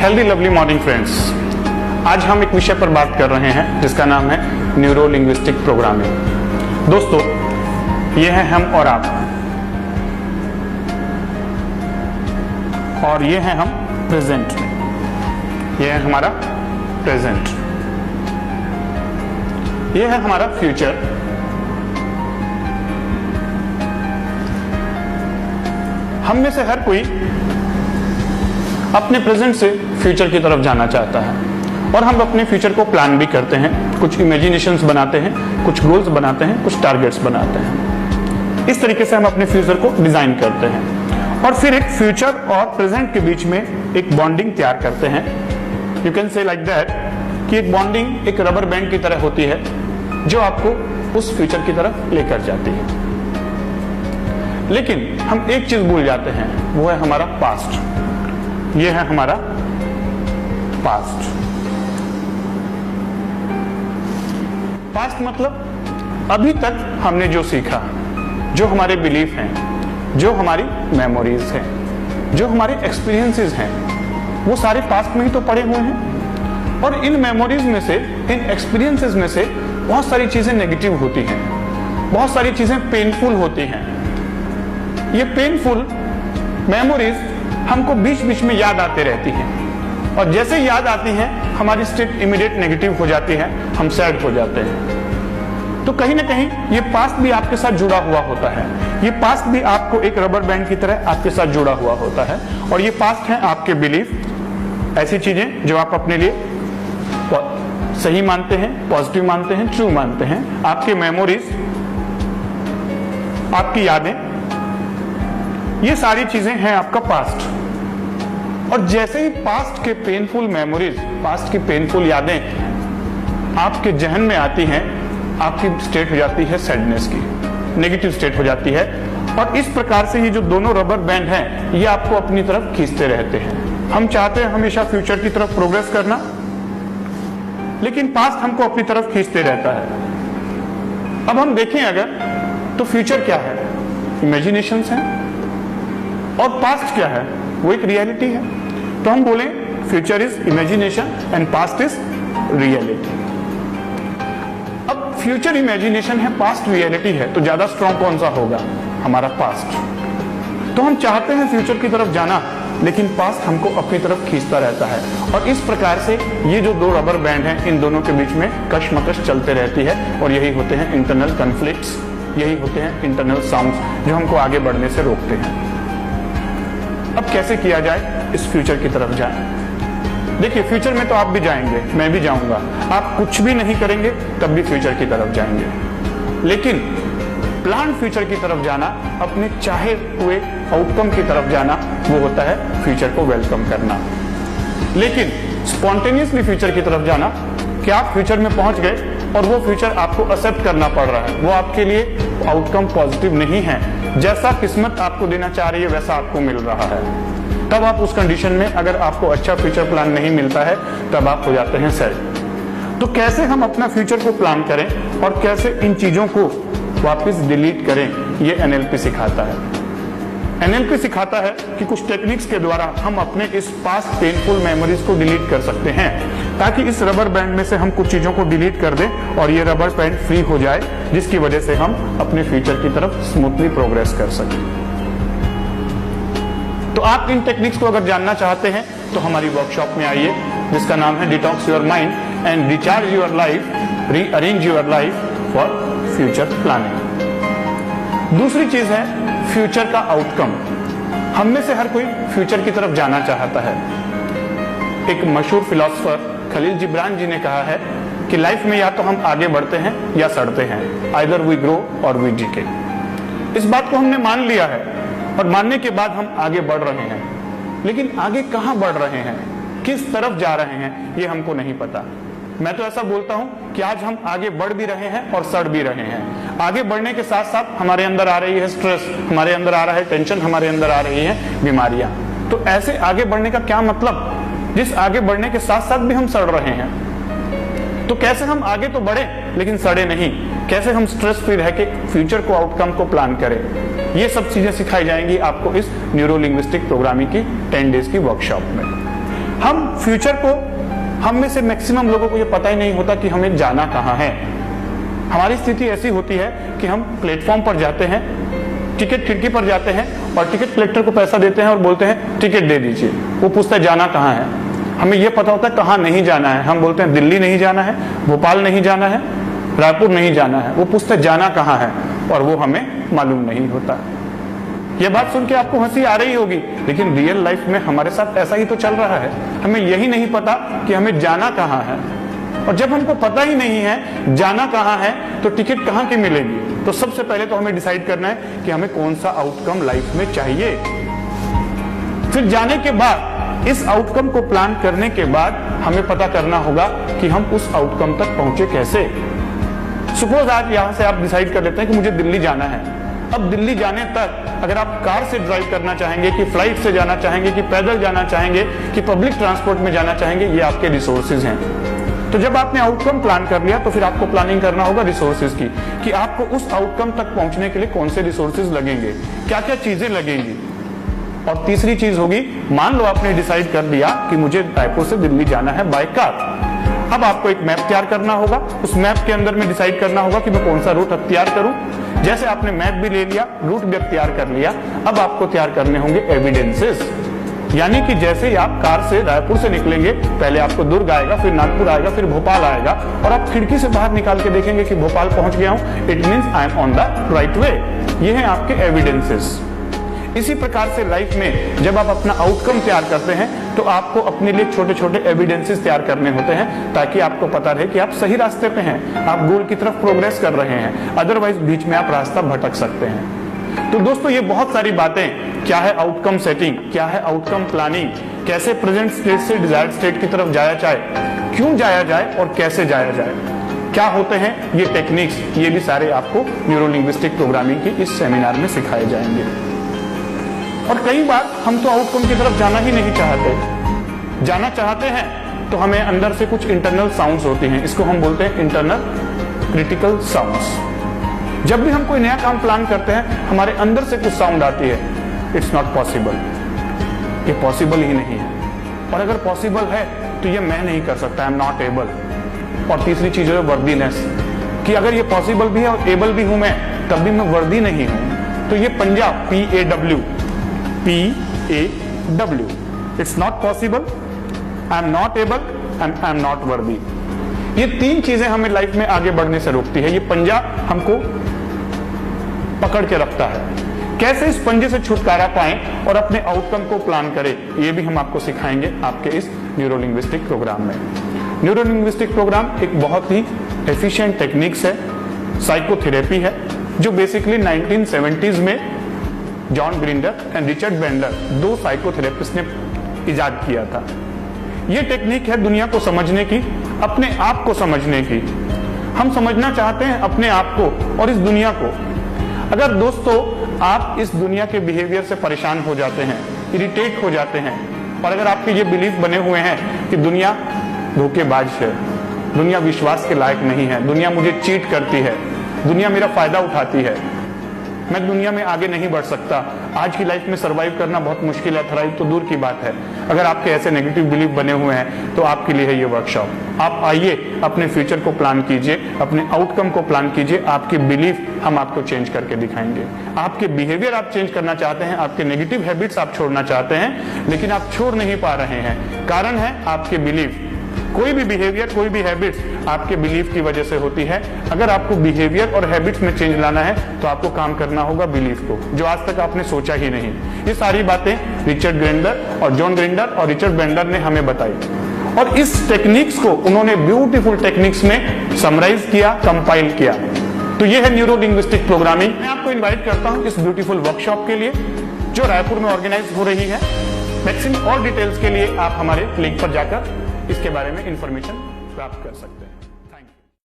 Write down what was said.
Healthy lovely morning friends, आज हम एक विषय पर बात कर रहे हैं जिसका नाम है न्यूरो लिंग्विस्टिक प्रोग्रामिंग। दोस्तों, ये है हम और आप, और ये है हम प्रेजेंट में। ये है हमारा प्रेजेंट, ये है हमारा फ्यूचर, हम में से हर कोई अपने प्रेजेंट से फ्यूचर की तरफ जाना चाहता है और हम अपने फ्यूचर को प्लान भी करते हैं, कुछ इमेजिनेशंस बनाते हैं, कुछ गोल्स बनाते हैं, कुछ टारगेट्स बनाते हैं। इस तरीके से हम अपने फ्यूचर को डिजाइन करते हैं और फिर एक फ्यूचर और प्रेजेंट के बीच में एक बॉन्डिंग तैयार करते हैं। You can say like that कि एक बॉन्डिंग एक रबर बैंड की तरह होती है जो आपको उस फ्यूचर की तरफ लेकर जाती है। लेकिन हम एक चीज भूल जाते हैं, वो है हमारा पास्ट। ये है हमारा पास्ट। पास्ट मतलब अभी तक हमने जो सीखा, जो हमारे बिलीफ हैं, जो हमारी मेमोरीज हैं, जो हमारे एक्सपीरियंसेस हैं, वो सारे पास्ट में ही तो पड़े हुए हैं। और इन मेमोरीज में से, इन एक्सपीरियंसेस में से बहुत सारी चीजें नेगेटिव होती हैं, बहुत सारी चीजें पेनफुल होती हैं। ये पेनफुल मेमोरीज हमको बीच बीच में याद आते रहती हैं और जैसे याद आती हैं हमारी स्टेट इमीडिएट नेगेटिव हो जाती है, हम सैड हो जाते हैं। तो कहीं ना कहीं ये पास्ट भी आपके साथ जुड़ा हुआ होता है, ये पास्ट भी आपको एक रबर बैंड की तरह आपके साथ जुड़ा हुआ होता है। और ये पास्ट है आपके बिलीफ, ऐसी चीजें जो आप अपने लिए सही मानते हैं, पॉजिटिव मानते हैं, ट्रू मानते हैं, आपके मेमोरीज, आपकी यादें, ये सारी चीजें हैं आपका पास्ट। और जैसे ही पास्ट के पेनफुल मेमोरीज, पास्ट की पेनफुल यादें आपके जहन में आती हैं, आपकी स्टेट हो जाती है सैडनेस की, नेगेटिव स्टेट हो जाती है। और इस प्रकार से ये जो दोनों रबर बैंड हैं, ये आपको अपनी तरफ खींचते रहते हैं। हम चाहते हैं हमेशा फ्यूचर की तरफ प्रोग्रेस करना, लेकिन पास्ट हमको अपनी तरफ खींचते रहता है। अब हम देखें अगर, तो फ्यूचर क्या है? इमेजिनेशंस हैं, और पास्ट क्या है? वो एक रियलिटी है। तो हम बोलें future is imagination and past is reality. अब फ्यूचर इमेजिनेशन है, पास्ट रियलिटी है, तो ज्यादा स्ट्रॉन्ग कौन सा होगा? हमारा पास्ट। तो हम चाहते हैं फ्यूचर की तरफ जाना, लेकिन पास्ट हमको अपनी तरफ खींचता रहता है। और इस प्रकार से ये जो दो रबर बैंड हैं, इन दोनों के बीच में कशमकश चलते रहती है और यही होते हैं इंटरनल कन्फ्लिक्ट्स, यही होते हैं इंटरनल साउंड्स जो हमको आगे बढ़ने से रोकते हैं। अब कैसे किया जाए इस फ्यूचर की तरफ जाए? देखिए, फ्यूचर में तो आप भी जाएंगे, मैं भी जाऊंगा, आप कुछ भी नहीं करेंगे तब भी फ्यूचर की तरफ जाएंगे। लेकिन प्लान फ्यूचर की तरफ जाना, अपने चाहे हुए आउटकम की तरफ जाना, वो होता है फ्यूचर को वेलकम करना। लेकिन स्पॉन्टेनियसली फ्यूचर की तरफ जाना, कि आप फ्यूचर में पहुंच गए और वो फ्यूचर आपको एक्सेप्ट करना पड़ रहा है, वो आपके लिए आउटकम पॉजिटिव नहीं है, जैसा किस्मत आपको देना चाह रही है वैसा आपको मिल रहा है, तब आप उस कंडीशन में, अगर आपको अच्छा फ्यूचर प्लान नहीं मिलता है, तब आप हो जाते हैं सैड। तो कैसे हम अपना फ्यूचर को प्लान करें और कैसे इन चीजों को वापस डिलीट करें, ये एनएलपी सिखाता है। एनएलपी सिखाता है कि कुछ टेक्निक्स के द्वारा हम अपने इस पास्ट पेनफुल मेमोरीज को डिलीट कर सकते हैं, ताकि इस रबर बैंड में से हम कुछ चीजों को डिलीट कर दें और ये रबर बैंड फ्री हो जाए, जिसकी वजह से हम अपने फ्यूचर की तरफ स्मूथली प्रोग्रेस कर सकें। तो आप इन टेक्निक्स को अगर जानना चाहते हैं तो हमारी वर्कशॉप में आइए, जिसका नाम है detox your mind and recharge your life, rearrange your life for future planning. दूसरी चीज है फ्यूचर का आउटकम। हम में से हर कोई फ्यूचर की तरफ जाना चाहता है। एक मशहूर फिलोसोफर खलील जिब्रान जी ने कहा है कि लाइफ में या तो हम आगे बढ़ते हैं या सड़ते हैं, आइदर वी ग्रो और वी डिके। इस बात को हमने मान लिया है और मानने के बाद हम आगे बढ़ रहे हैं, लेकिन आगे कहां बढ़ रहे हैं, किस तरफ जा रहे हैं, ये हमको नहीं पता। मैं तो ऐसा बोलता हूं कि आज हम आगे बढ़ भी रहे हैं और सड़ भी रहे हैं। आगे बढ़ने के साथ साथ हमारे अंदर आ रही है स्ट्रेस, हमारे अंदर आ रहा है टेंशन, हमारे अंदर आ रही है बीमारियां। तो ऐसे आगे बढ़ने का क्या मतलब, जिस आगे बढ़ने के साथ साथ भी हम सड़ रहे हैं? तो कैसे हम आगे तो बढ़े लेकिन सड़े नहीं, कैसे हम स्ट्रेस फ्री रह के फ्यूचर को, आउटकम को प्लान करें, ये सब चीजें सिखाई जाएंगी आपको इस न्यूरो लिंग्विस्टिक प्रोग्रामिंग की 10 डेज की वर्कशॉप में। हम फ्यूचर को, हम में से मैक्सिमम लोगों को ये पता ही नहीं होता कि हमें जाना कहाँ है। हमारी स्थिति ऐसी होती है कि हम प्लेटफॉर्म पर जाते हैं, टिकट खिड़की पर जाते हैं और टिकट कलेक्टर को पैसा देते हैं और बोलते हैं टिकट दे दीजिए। वो पूछता है जाना कहाँ है। हमें ये पता होता है कहाँ नहीं जाना है। हम बोलते हैं दिल्ली नहीं जाना है, भोपाल नहीं जाना है, रायपुर नहीं जाना है। वो पूछता है जाना कहाँ है और वो हमें मालूम नहीं होता। ये बात सुन के आपको हंसी आ रही होगी, लेकिन रियल लाइफ में हमारे साथ ऐसा ही तो चल रहा है। हमें यही नहीं पता कि हमें जाना कहाँ है। और जब हमको पता ही नहीं है जाना कहाँ है तो टिकट कहाँ की मिलेगी। तो सबसे पहले तो हमें डिसाइड करना है कि हमें कौन सा आउटकम लाइफ में चाहिए। फिर जाने के बाद, इस आउटकम को प्लान करने के बाद हमें पता करना होगा कि हम उस आउटकम तक पहुंचे कैसे। सपोज आज यहां से आप डिसाइड कर लेते हैं कि मुझे दिल्ली जाना है। अब दिल्ली जाने तक अगर आप कार से ड्राइव करना चाहेंगे, कि फ्लाइट से जाना चाहेंगे, कि पैदल जाना चाहेंगे, कि पब्लिक ट्रांसपोर्ट में जाना चाहेंगे, ये आपके रिसोर्सेज हैं। तो जब आपने आउटकम प्लान कर लिया तो फिर आपको प्लानिंग करना होगा रिसोर्सेज की, कि आपको उस आउटकम तक पहुंचने के लिए कौन से रिसोर्सेज लगेंगे, क्या क्या चीजें लगेंगी। और तीसरी चीज होगी, मान लो आपने डिसाइड कर लिया कि मुझे रायपुर से दिल्ली जाना है बाय कार। अब आपको एक मैप तैयार करना होगा। उस मैप के अंदर में डिसाइड करना होगा कि मैं कौन सा रूट अख्तियार करूं। जैसे आपने मैप भी ले लिया, रूट भी अख्तियार कर लिया, अब आपको तैयार करने होंगे एविडेंसेस। यानी कि जैसे ही आप कार से रायपुर से निकलेंगे, पहले आपको दुर्ग आएगा, फिर नागपुर आएगा, फिर भोपाल आएगा, और आप खिड़की से बाहर निकाल के देखेंगे कि भोपाल पहुंच गया हूं। It means I am on the right way. ये हैं आपके एविडेंसेस। इसी प्रकार से लाइफ में जब आप अपना आउटकम तैयार करते हैं तो आपको अपने लिए छोटे छोटे एविडेंसेस तैयार करने होते हैं, ताकि आपको पता रहे कि आप सही रास्ते पे हैं, आप गोल की तरफ प्रोग्रेस कर रहे हैं। अदरवाइज बीच में आप रास्ता भटक सकते हैं। तो दोस्तों, ये बहुत सारी बातें, क्या है आउटकम सेटिंग, क्या है आउटकम प्लानिंग, कैसे प्रेजेंट स्टेट से डिजायर्ड स्टेट की तरफ जाया जाए, क्यों जाया जाए और कैसे जाया जाए, क्या होते हैं ये टेक्निक्स, ये भी सारे आपको न्यूरो लिंग्विस्टिक प्रोग्रामिंग की इस सेमिनार में सिखाए जाएंगे। और कई बार हम तो आउटकम की तरफ जाना ही नहीं चाहते। जाना चाहते हैं तो हमें अंदर से कुछ इंटरनल साउंड्स होती हैं, इसको हम बोलते हैं इंटरनल क्रिटिकल साउंड्स। जब भी हम कोई नया काम प्लान करते हैं, हमारे अंदर से कुछ साउंड आती है, इट्स नॉट पॉसिबल, ये पॉसिबल ही नहीं है, और अगर पॉसिबल है तो ये मैं नहीं कर सकता, आई एम नॉट एबल। और तीसरी चीज है वर्दीनेस, कि अगर ये पॉसिबल भी है और एबल भी हूं मैं, तब भी मैं वर्दी नहीं हूं। तो ये पंजा, PAW, it's not possible, I am not able and I am not worthy. ये तीन चीजें हमें लाइफ में आगे बढ़ने से रोकती है। ये पंजा हमको पकड़ के रखता है। कैसे इस पंजे से छुटकारा पाएं और अपने आउटकम को प्लान करें, ये भी हम आपको सिखाएंगे आपके इस न्यूरो लिंग्विस्टिक प्रोग्राम में। न्यूरो लिंग्विस्टिक प्रोग्राम एक बहुत ही एफिशिएंट टेक्निक्स है, साइकोथेरेपी है, जो बेसिकली 1970s में जॉन ग्रिंडर एंड रिचर्ड बेंडलर, दो साइकोथेरेपिस्ट ने इजाद किया था। यह टेक्निक है दुनिया को समझने की, अपने आप को समझने की। हम समझना चाहते हैं अपने आप को और इस दुनिया को। अगर दोस्तों आप इस दुनिया के बिहेवियर से परेशान हो जाते हैं, इरिटेट हो जाते हैं, और अगर आपके ये बिलीफ बने हुए हैं कि दुनिया धोखेबाज है, दुनिया विश्वास के लायक नहीं है, दुनिया मुझे चीट करती है, दुनिया मेरा फायदा उठाती है, मैं दुनिया में आगे नहीं बढ़ सकता, आज की लाइफ में सरवाइव करना बहुत मुश्किल है, थ्राइव तो दूर की बात है। अगर आपके ऐसे नेगेटिव बिलीफ बने हुए हैं तो आपके लिए है ये वर्कशॉप। आप आइए, अपने फ्यूचर को प्लान कीजिए, अपने आउटकम को प्लान कीजिए। आपके बिलीफ हम आपको चेंज करके दिखाएंगे। आपके बिहेवियर आप चेंज करना चाहते हैं, आपके नेगेटिव हैबिट्स आप छोड़ना चाहते हैं, लेकिन आप छोड़ नहीं पा रहे हैं। कारण है आपके बिलीफ। कोई भी बिहेवियर, कोई भी हैबिट्स आपके बिलीफ की वजह से होती है। अगर आपको बिहेवियर और हैबिट्स में चेंज लाना है तो आपको काम करना होगा बिलीफ को, जो आज तक आपने सोचा ही नहीं। ये सारी बातें रिचर्ड ग्रिंडर और जॉन ग्रिंडर और रिचर्ड बेंडलर ने हमें बताई, और इस टेक्निक्स को उन्होंने ब्यूटीफुल टेक्निक्स में समराइज किया, कंपाइल किया। तो ये है न्यूरो लिंग्विस्टिक प्रोग्रामिंग। मैं आपको इन्वाइट करता हूं इस ब्यूटीफुल वर्कशॉप के लिए, जो रायपुर में ऑर्गेनाइज हो रही है। मैक्सिमम और डिटेल्स के लिए आप हमारे लिंक पर जाकर इसके बारे में इंफॉर्मेशन प्राप्त कर सकते हैं।